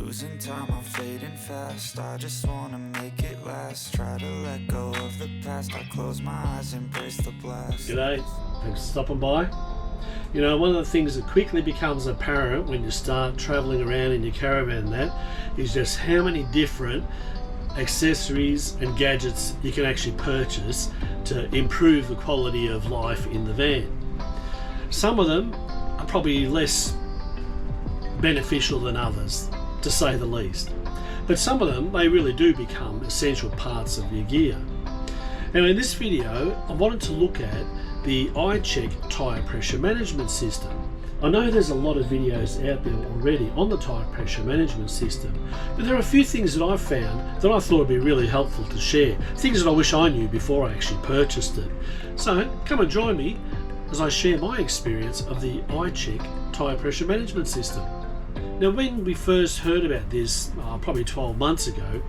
Losing time, I'm fading fast. I just wanna make it last. Try to let go of the past. I close my eyes, embrace the blast. G'day, thanks for stopping by. You know, one of the things that quickly becomes apparent when you start travelling around in your caravan and that is just how many different accessories and gadgets you can actually purchase to improve the quality of life in the van. Some of them are probably less beneficial than others, to say the least. But some of them, they really do become essential parts of your gear. Now in this video, I wanted to look at the iCheck tyre pressure management system. I know there's a lot of videos out there already on the tyre pressure management system, but there are a few things that I've found that I thought would be really helpful to share, things that I wish I knew before I actually purchased it. So come and join me as I share my experience of the iCheck tyre pressure management system. Now when we first heard about this, probably 12 months ago,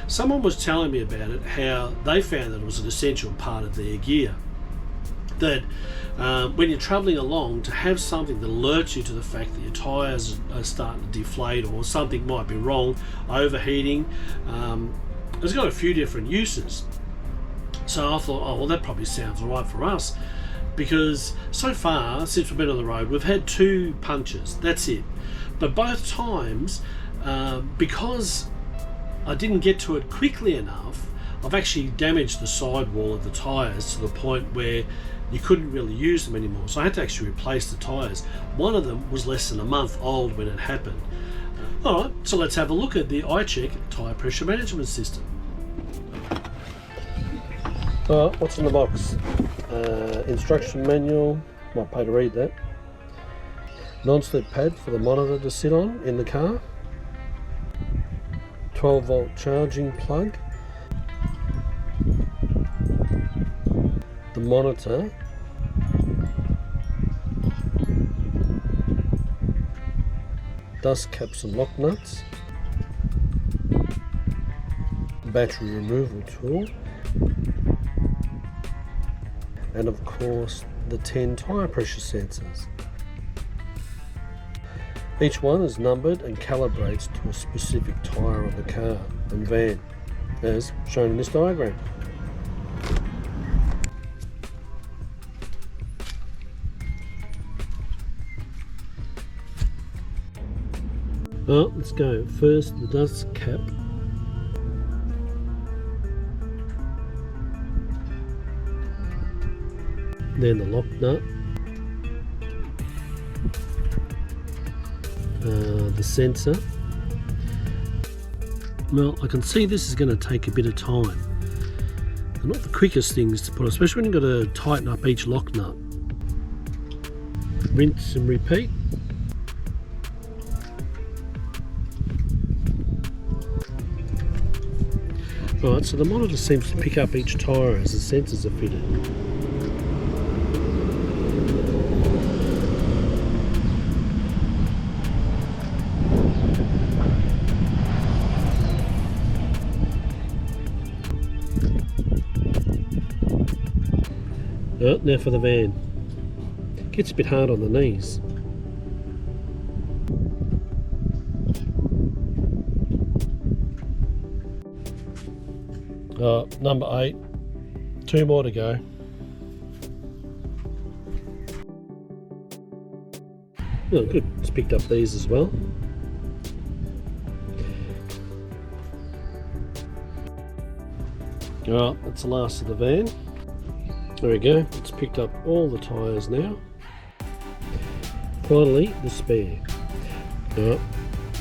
someone was telling me about it, how they found that it was an essential part of their gear. That when you're travelling along, to have something that alerts you to the fact that your tyres are starting to deflate or something might be wrong, overheating, it's got a few different uses. So I thought, oh well, that probably sounds alright for us, because so far since we've been on the road we've had 2 punctures, that's it. But both times, because I didn't get to it quickly enough, I've actually damaged the sidewall of the tyres to the point where you couldn't really use them anymore. So I had to actually replace the tyres. One of them was less than a month old when it happened. Alright, so let's have a look at the iCheck tyre pressure management system. Alright, what's in the box? Instruction manual, might pay to read that. Non-slip pad for the monitor to sit on in the car. 12 volt charging plug. The monitor. Dust caps and lock nuts. Battery removal tool. And of course the 10 tyre pressure sensors. Each one is numbered and calibrates to a specific tyre on the car and van, as shown in this diagram. Let's go. First the dust cap. Then the lock nut. The sensor. Well, I can see this is going to take a bit of time. They're not the quickest things to put, especially when you've got to tighten up each lock nut. Rinse and repeat. Right, so the monitor seems to pick up each tyre as the sensors are fitted. Now for the van. Gets a bit hard on the knees. Number 8. 2 more to go. Oh, good. It's picked up these as well. Alright, that's the last of the van. There we go, it's picked up all the tyres now. Finally, the spare.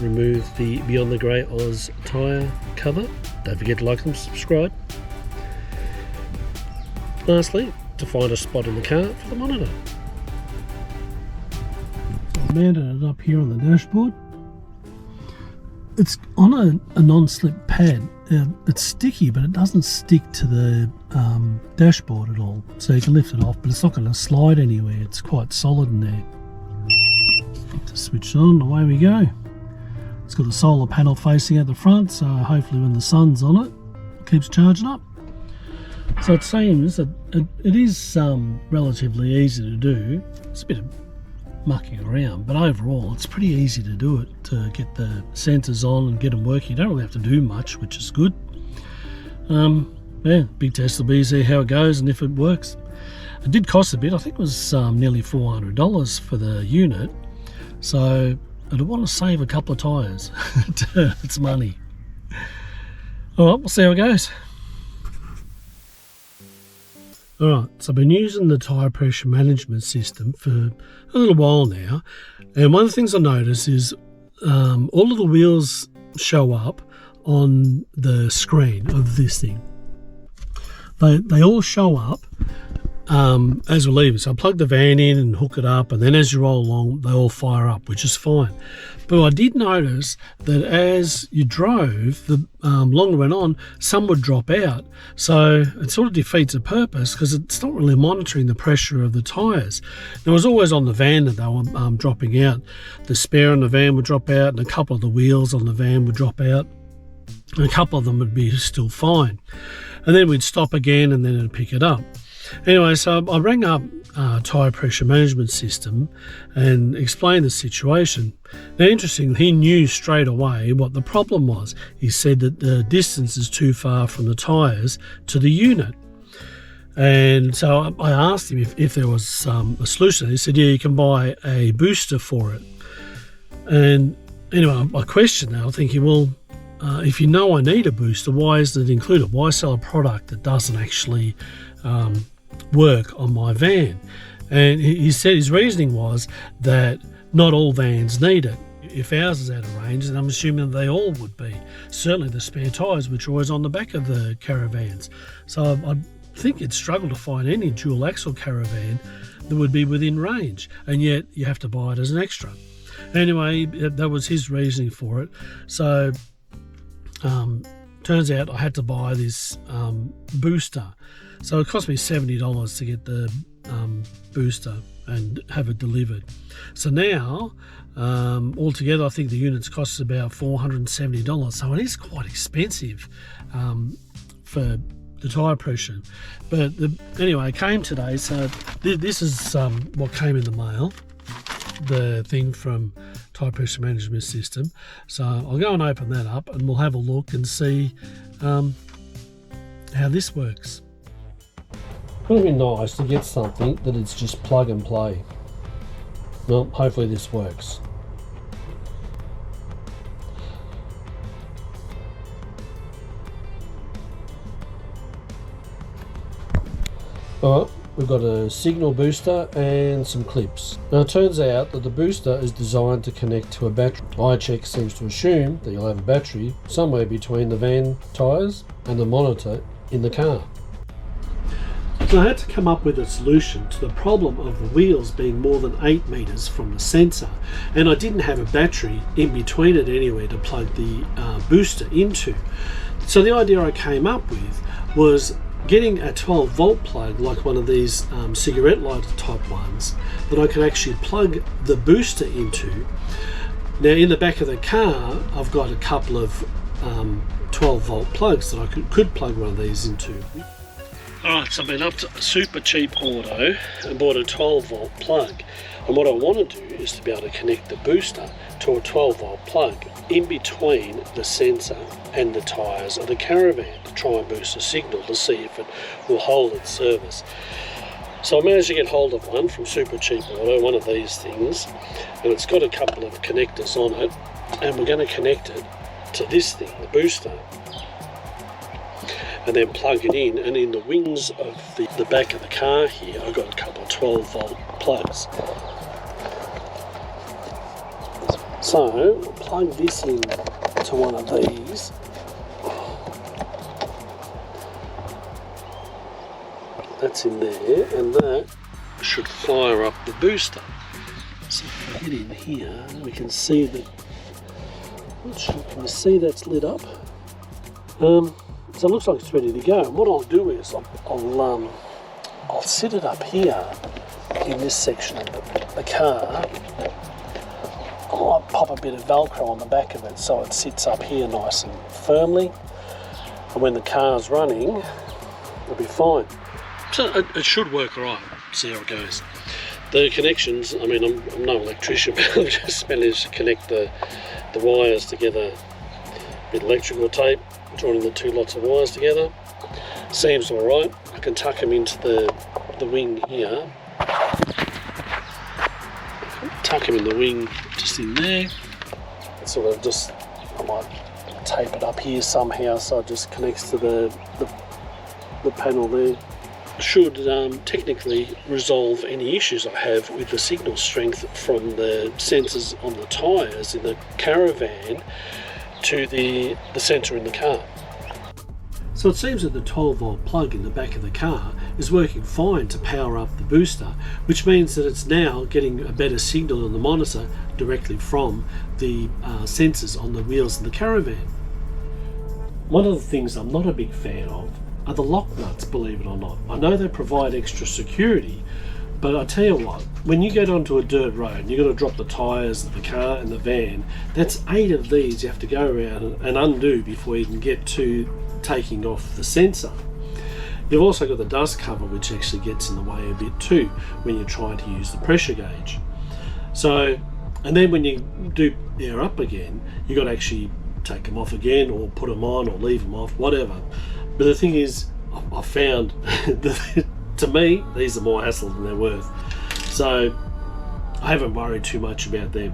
Remove the Beyond the Grey Oz tyre cover. Don't forget to like and subscribe. Lastly, to find a spot in the car for the monitor. So I've mounted it up here on the dashboard. It's on a non-slip pad. It's sticky, but it doesn't stick to the dashboard at all. So you can lift it off, but it's not going to slide anywhere. It's quite solid in there. Just switch it on, away we go. It's got a solar panel facing at the front, so hopefully when the sun's on it, it keeps charging up. So it seems that it is relatively easy to do. It's a bit of mucking around, but overall it's pretty easy to do it, to get the sensors on and get them working. You don't really have to do much, which is good. Yeah, big test will be, see how it goes and if it works. It did cost a bit. I think it was nearly $400 for the unit, so I'd want to save a couple of tyres. It's money. Alright, we'll see how it goes. Alright, so I've been using the tyre pressure management system for a little while now, and one of the things I notice is all of the wheels show up on the screen of this thing. They all show up as we're leaving. So I plug the van in and hook it up, and then as you roll along they all fire up, which is fine. But I did notice that as you drove, the longer went on, some would drop out. So it sort of defeats the purpose, because it's not really monitoring the pressure of the tyres. It was always on the van that they were dropping out. The spare on the van would drop out, and a couple of the wheels on the van would drop out, and a couple of them would be still fine. And then we'd stop again, and then it'd pick it up. Anyway, so I rang up tyre pressure management system and explained the situation. Now, interestingly, he knew straight away what the problem was. He said that the distance is too far from the tyres to the unit. And so I asked him if there was a solution. He said, yeah, you can buy a booster for it. And anyway, I questioned that. I'm thinking, well, if you know I need a booster, why isn't it included? Why sell a product that doesn't actually work on my van? And he said his reasoning was that not all vans need it. If ours is out of range, then I'm assuming they all would be. Certainly the spare tyres, which are always on the back of the caravans. So I think you'd struggle to find any dual axle caravan that would be within range, and yet you have to buy it as an extra. Anyway, that was his reasoning for it. So turns out I had to buy this booster. So it cost me $70 to get the booster and have it delivered. So now, altogether, I think the units cost about $470. So it is quite expensive for the tyre pressure. But anyway, it came today. So this is what came in the mail. The thing from tyre pressure management system. So I'll go and open that up, and we'll have a look and see how this works. It would be nice to get something that it's just plug and play. Well, hopefully this works. Alright, we've got a signal booster and some clips. Now it turns out that the booster is designed to connect to a battery. iCheck seems to assume that you'll have a battery somewhere between the van tyres and the monitor in the car. So I had to come up with a solution to the problem of the wheels being more than 8 metres from the sensor, and I didn't have a battery in between it anywhere to plug the booster into. So the idea I came up with was getting a 12 volt plug, like one of these cigarette lighter type ones, that I could actually plug the booster into. Now in the back of the car I've got a couple of 12 volt plugs that I could plug one of these into. Alright, so I've been up to Super Cheap Auto and bought a 12 volt plug, and what I want to do is to be able to connect the booster to a 12 volt plug in between the sensor and the tyres of the caravan to try and boost the signal to see if it will hold its service. So I managed to get hold of one from Super Cheap Auto, one of these things, and it's got a couple of connectors on it, and we're going to connect it to this thing, the booster, and then plug it in, and in the wings of the back of the car here I've got a couple of 12 volt plugs. So plug this in to one of these, that's in there, and that should fire up the booster. So if we get in here we can see that, not sure, can you see that's lit up? So it looks like it's ready to go. And what I'll do is I'll sit it up here in this section of the car. I'll pop a bit of Velcro on the back of it so it sits up here nice and firmly, and when the car's running it'll be fine. So it should work alright. See how it goes. The connections, I mean, I'm no electrician, but I've just managed to connect the wires together with electrical tape, joining the two lots of wires together. Seems alright. I can tuck them into the wing here. Tuck them in the wing just in there. Sort of just, I might tape it up here somehow so it just connects to the panel there. Should technically resolve any issues I have with the signal strength from the sensors on the tyres in the caravan to the sensor in the car. So it seems that the 12-volt plug in the back of the car is working fine to power up the booster, which means that it's now getting a better signal on the monitor directly from the sensors on the wheels in the caravan. One of the things I'm not a big fan of are the lock nuts, believe it or not. I know they provide extra security, but I tell you what, when you get onto a dirt road and you've got to drop the tyres of the car and the van, that's 8 of these you have to go around and undo before you can get to taking off the sensor. You've also got the dust cover, which actually gets in the way a bit too when you're trying to use the pressure gauge. So, and then when you do air up again, you've got to actually take them off again, or put them on, or leave them off, whatever. But the thing is, I found that to me, these are more hassle than they're worth. So I haven't worried too much about them.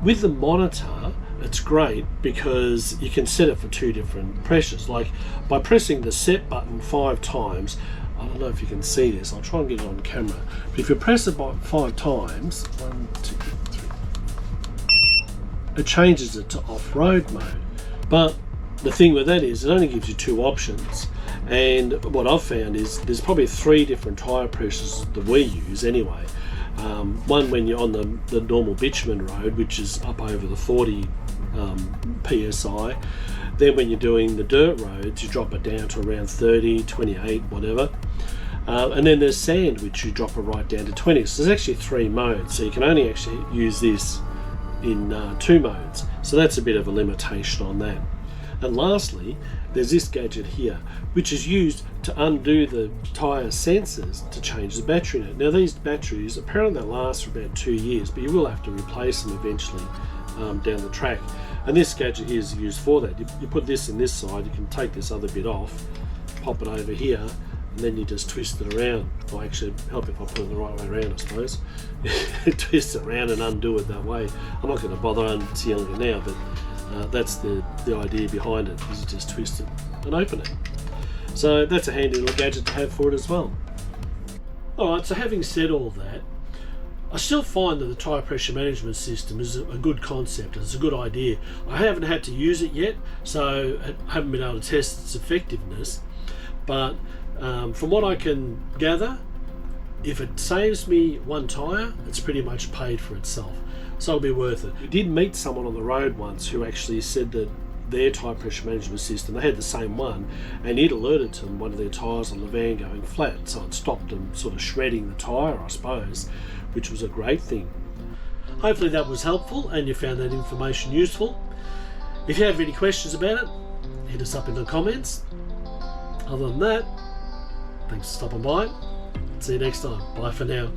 With the monitor, it's great because you can set it for 2 different pressures. Like by pressing the set button 5 times, I don't know if you can see this, I'll try and get it on camera. But if you press it by 5 times, 1, 2, 3, it changes it to off-road mode. But the thing with that is it only gives you 2 options. And what I've found is there's probably 3 different tyre pressures that we use anyway. One when you're on the normal bitumen road, which is up over the 40 psi. Then when you're doing the dirt roads, you drop it down to around 30, 28, whatever. And then there's sand, which you drop it right down to 20. So there's actually 3 modes. So you can only actually use this in 2 modes. So that's a bit of a limitation on that. And lastly, there's this gadget here, which is used to undo the tyre sensors to change the battery in it. Now these batteries, apparently they last for about 2 years, but you will have to replace them eventually down the track. And this gadget here is used for that. You put this in this side, you can take this other bit off, pop it over here, and then you just twist it around. Well, actually, help if I put it the right way around, I suppose. Twist it around and undo it that way. I'm not going to bother unsealing it now, but that's the idea behind it, is you just twist it and open it. So that's a handy little gadget to have for it as well. Alright, so having said all that, I still find that the tyre pressure management system is a good concept, it's a good idea. I haven't had to use it yet, so I haven't been able to test its effectiveness, but from what I can gather, if it saves me 1 tyre, it's pretty much paid for itself. So it'll be worth it. We did meet someone on the road once who actually said that their tyre pressure management system, they had the same one, and it alerted to them one of their tyres on the van going flat, so it stopped them sort of shredding the tyre, I suppose, which was a great thing. Hopefully that was helpful and you found that information useful. If you have any questions about it, hit us up in the comments. Other than that, thanks for stopping by. See you next time. Bye for now.